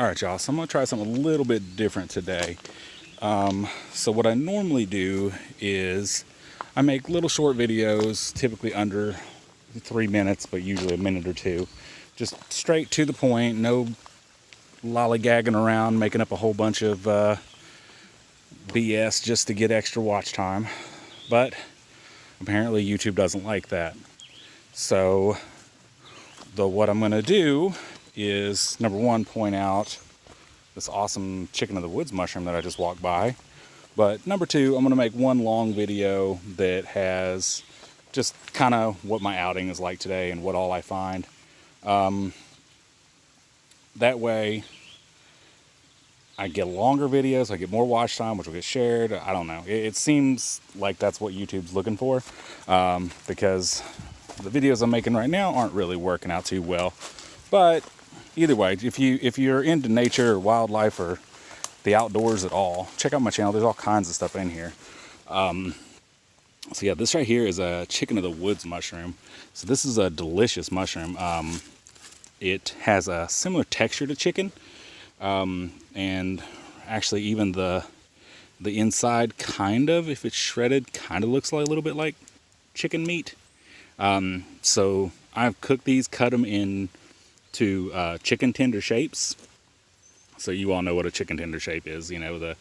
All right, y'all, so I'm gonna try something a little bit different today. So what I normally do is I make little short videos, typically under 3 minutes, but usually a minute or two. Just straight to the point, no lollygagging around, making up a whole bunch of BS just to get extra watch time. But apparently YouTube doesn't like that. So what I'm gonna do is, number one, point out this awesome chicken of the woods mushroom that I just walked by. But number two, I'm going to make one long video that has just kind of what my outing is like today and what all I find. That way I get longer videos, I get more watch time, which will get shared. I don't know. It seems like that's what YouTube's looking for, because the videos I'm making right now aren't really working out too well. But either way, if you're into nature or wildlife or the outdoors at all, check out my channel. There's all kinds of stuff in here. So yeah, this right here is a chicken of the woods mushroom. So this is a delicious mushroom. It has a similar texture to chicken, and actually even the inside kind of, if it's shredded, kind of looks like a little bit like chicken meat. So I've cooked these, cut them into chicken tender shapes. So you all know what a chicken tender shape is, you know,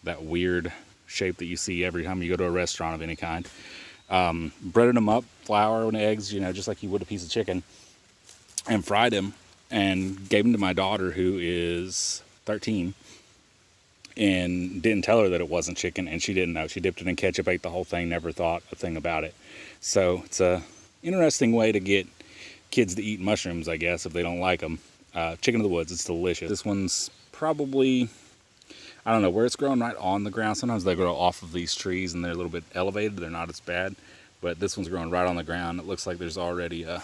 that weird shape that you see every time you go to a restaurant of any kind. Breaded them up, flour and eggs, you know, just like you would a piece of chicken, and fried them and gave them to my daughter, who is 13, and didn't tell her that it wasn't chicken, and she didn't know. She dipped it in ketchup, ate the whole thing, never thought a thing about it. So it's a interesting way to get kids to eat mushrooms, I guess, if they don't like them. Chicken of the woods, it's delicious. This one's probably, I don't know, where it's growing right on the ground. Sometimes they grow off of these trees and they're a little bit elevated. They're not as bad, but this one's growing right on the ground. It looks like there's already a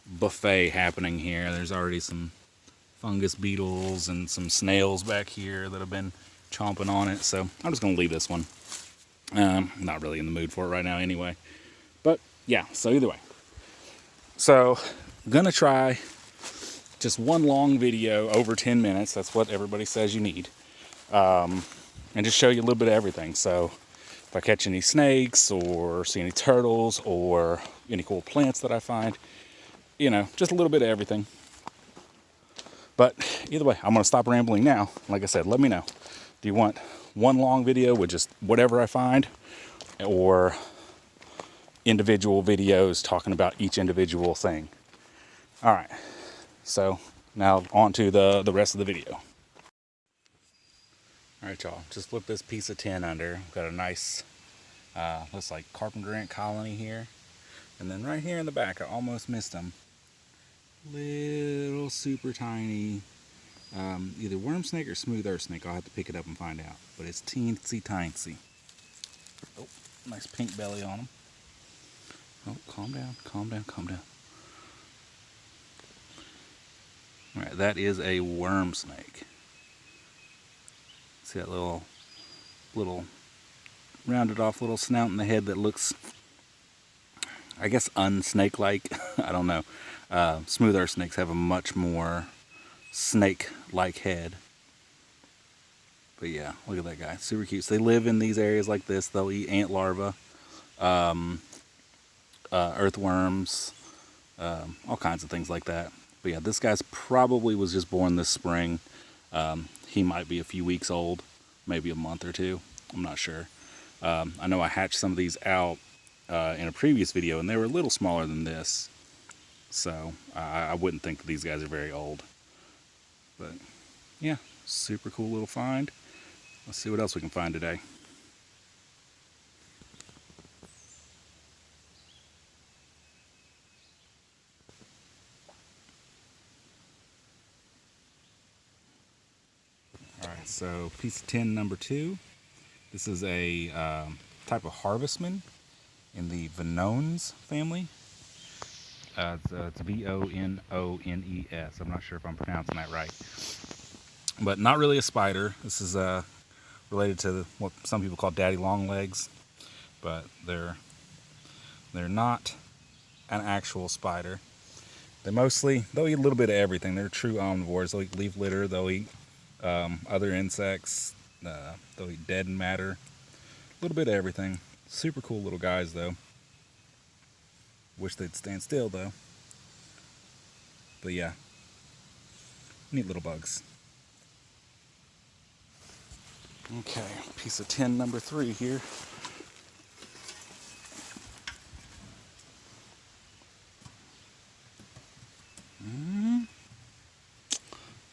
buffet happening here. There's already some fungus beetles and some snails back here that have been chomping on it. So I'm just gonna leave this one. Not really in the mood for it right now anyway. But yeah, so either way. So I'm gonna try just one long video over 10 minutes. That's what everybody says you need. And just show you a little bit of everything. So if I catch any snakes or see any turtles or any cool plants that I find, you know, just a little bit of everything. But either way, I'm going to stop rambling now. Like I said, let me know. Do you want one long video with just whatever I find, or individual videos talking about each individual thing? All right. So now on to the rest of the video. All right, y'all, just flip this piece of tin under. Got a nice, looks like carpenter ant colony here. And then right here in the back, I almost missed them. Little super tiny, either worm snake or smooth earth snake. I'll have to pick it up and find out. But it's teensy tiny. Oh, nice pink belly on them. Oh, calm down, calm down, calm down. All right, that is a worm snake. See that little rounded off little snout in the head that looks, I guess, unsnake-like. I don't know. Smooth earth snakes have a much more snake-like head. But yeah, look at that guy. Super cute. So they live in these areas like this. They'll eat ant larvae, earthworms, all kinds of things like that. But yeah, this guy's probably was just born this spring. He might be a few weeks old, maybe a month or two. I'm not sure. I know I hatched some of these out in a previous video, and they were a little smaller than this. So I wouldn't think that these guys are very old. But yeah, super cool little find. Let's see what else we can find today. Alright, so piece of tin number 2. This is a type of harvestman in the Vonones family. It's V-O-N-O-N-E-S. I'm not sure if I'm pronouncing that right. But not really a spider. This is related to what some people call daddy long legs. But they're not an actual spider. they'll eat a little bit of everything. They're true omnivores. They'll eat leaf litter, they'll eat other insects, they'll eat dead matter, a little bit of everything. Super cool little guys though. Wish they'd stand still though. But yeah, neat little bugs. Okay, piece of tin number 3 here.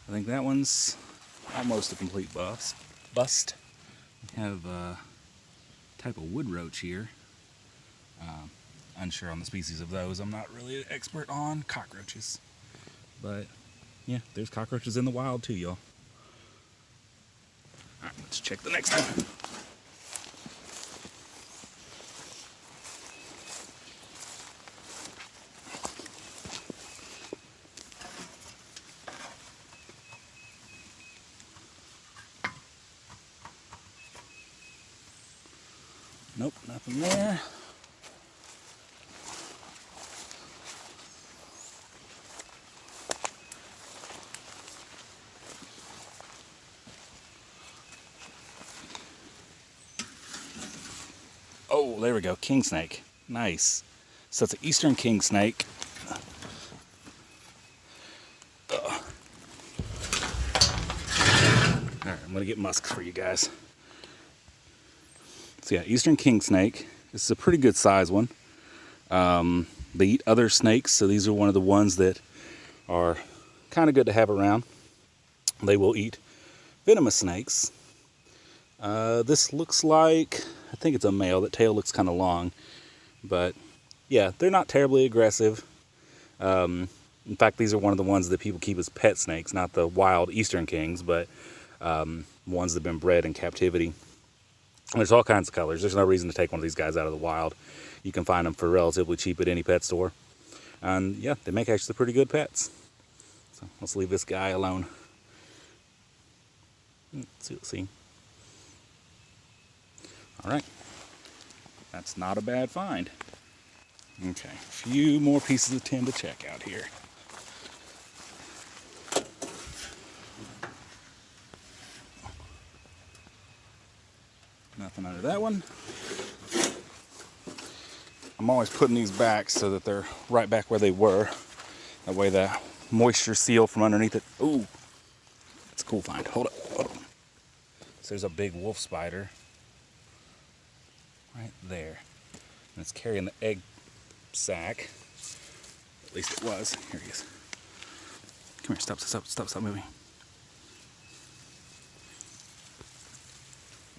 I think that one's almost a complete bust. We have a type of wood roach here. Unsure on the species of those. I'm not really an expert on cockroaches. But yeah, there's cockroaches in the wild too, y'all. Alright, let's check the next one. Nope, nothing there. Oh, there we go, king snake. Nice. So it's an eastern king snake. Alright, I'm gonna get musks for you guys. So yeah, eastern king snake. This is a pretty good size one. They eat other snakes, so these are one of the ones that are kind of good to have around. They will eat venomous snakes. This looks like, I think it's a male. That tail looks kind of long, but yeah, they're not terribly aggressive. In fact, these are one of the ones that people keep as pet snakes, not the wild eastern kings, but ones that have been bred in captivity. And there's all kinds of colors. There's no reason to take one of these guys out of the wild. You can find them for relatively cheap at any pet store. And yeah, they make actually pretty good pets. So let's leave this guy alone. Let's see. All right. That's not a bad find. Okay, a few more pieces of tin to check out here. Nothing under that one. I'm always putting these back so that they're right back where they were. That way the moisture seal from underneath it. Ooh, that's a cool find. Hold up, hold up. So there's a big wolf spider right there. And it's carrying the egg sac. At least it was. Here he is. Come here, stop moving.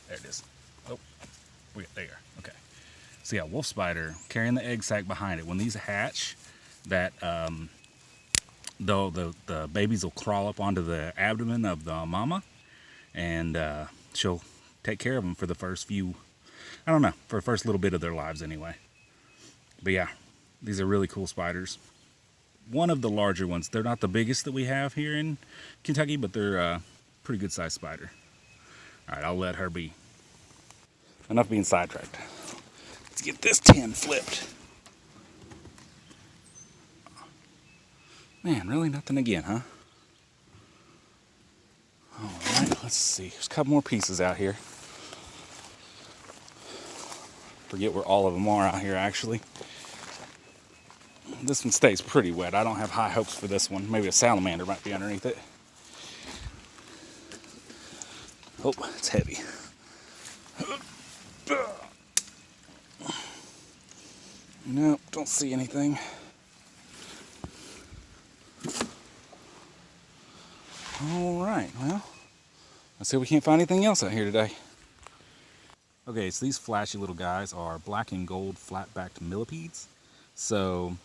There it is. Oh, there you are. Okay. So yeah, wolf spider carrying the egg sac behind it. When these hatch, that the babies will crawl up onto the abdomen of the mama, and she'll take care of them for the first few, I don't know, for the first little bit of their lives anyway. But yeah, these are really cool spiders. One of the larger ones. They're not the biggest that we have here in Kentucky, but they're a pretty good sized spider. All right, I'll let her be. Enough being sidetracked. Let's get this tin flipped. Man, really nothing again, huh? All right, let's see. There's a couple more pieces out here. Forget where all of them are out here, actually. This one stays pretty wet. I don't have high hopes for this one. Maybe a salamander might be underneath it. Oh, it's heavy. Nope, don't see anything. All right, well, let's see if we can't find anything else out here today. Okay, so these flashy little guys are black and gold flat-backed millipedes. So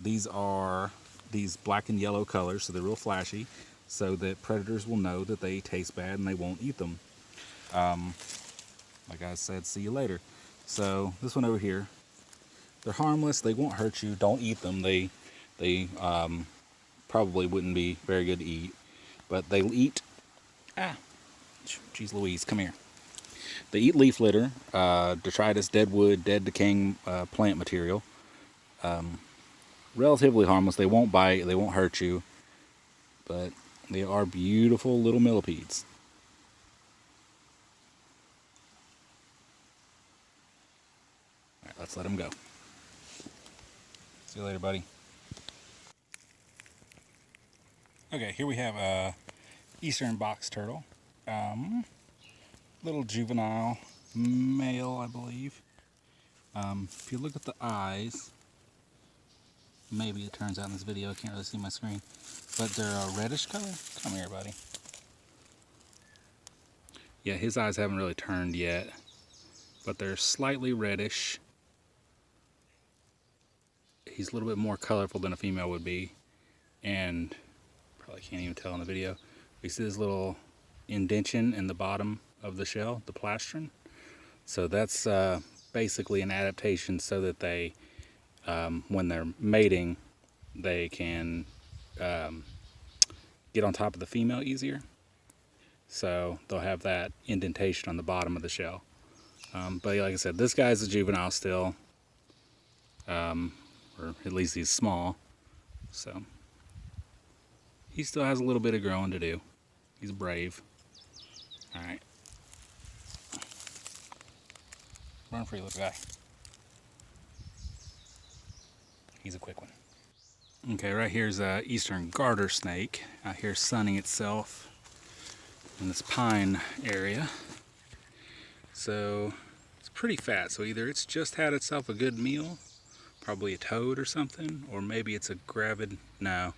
these are these black and yellow colors, so they're real flashy, so that predators will know that they taste bad and they won't eat them. Like I said, see you later. So this one over here, they're harmless, they won't hurt you, don't eat them. They probably wouldn't be very good to eat, but they'll eat, geez Louise, come here. They eat leaf litter, detritus, dead wood, dead decaying plant material. relatively harmless. They won't bite, they won't hurt you, but they are beautiful little millipedes. All right, let's let them go. See you later, buddy. Okay, here we have a eastern box turtle. Little juvenile male, I believe. If you look at the eyes, maybe it turns out in this video, I can't really see my screen, but they're a reddish color. Come here, buddy. Yeah, his eyes haven't really turned yet, but they're slightly reddish. He's a little bit more colorful than a female would be, and probably can't even tell in the video. You see this little indentation in the bottom of the shell, the plastron. So that's basically an adaptation so that they, when they're mating, they can get on top of the female easier. So they'll have that indentation on the bottom of the shell. But like I said, this guy's a juvenile still, or at least he's small. So he still has a little bit of growing to do. He's brave. All right. Run free, little guy. He's a quick one. Okay, right here's a eastern garter snake out here sunning itself in this pine area. So it's pretty fat. So either it's just had itself a good meal, probably a toad or something, or maybe it's a gravid. No,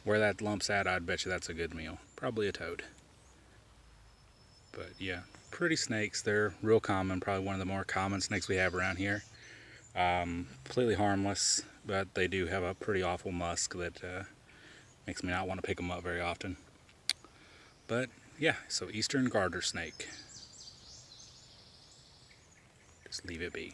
where that lump's at, I'd bet you that's a good meal. Probably a toad. But yeah, pretty snakes. They're real common, probably one of the more common snakes we have around here. Completely harmless, but they do have a pretty awful musk that makes me not want to pick them up very often. But yeah, so eastern garter snake. Just leave it be.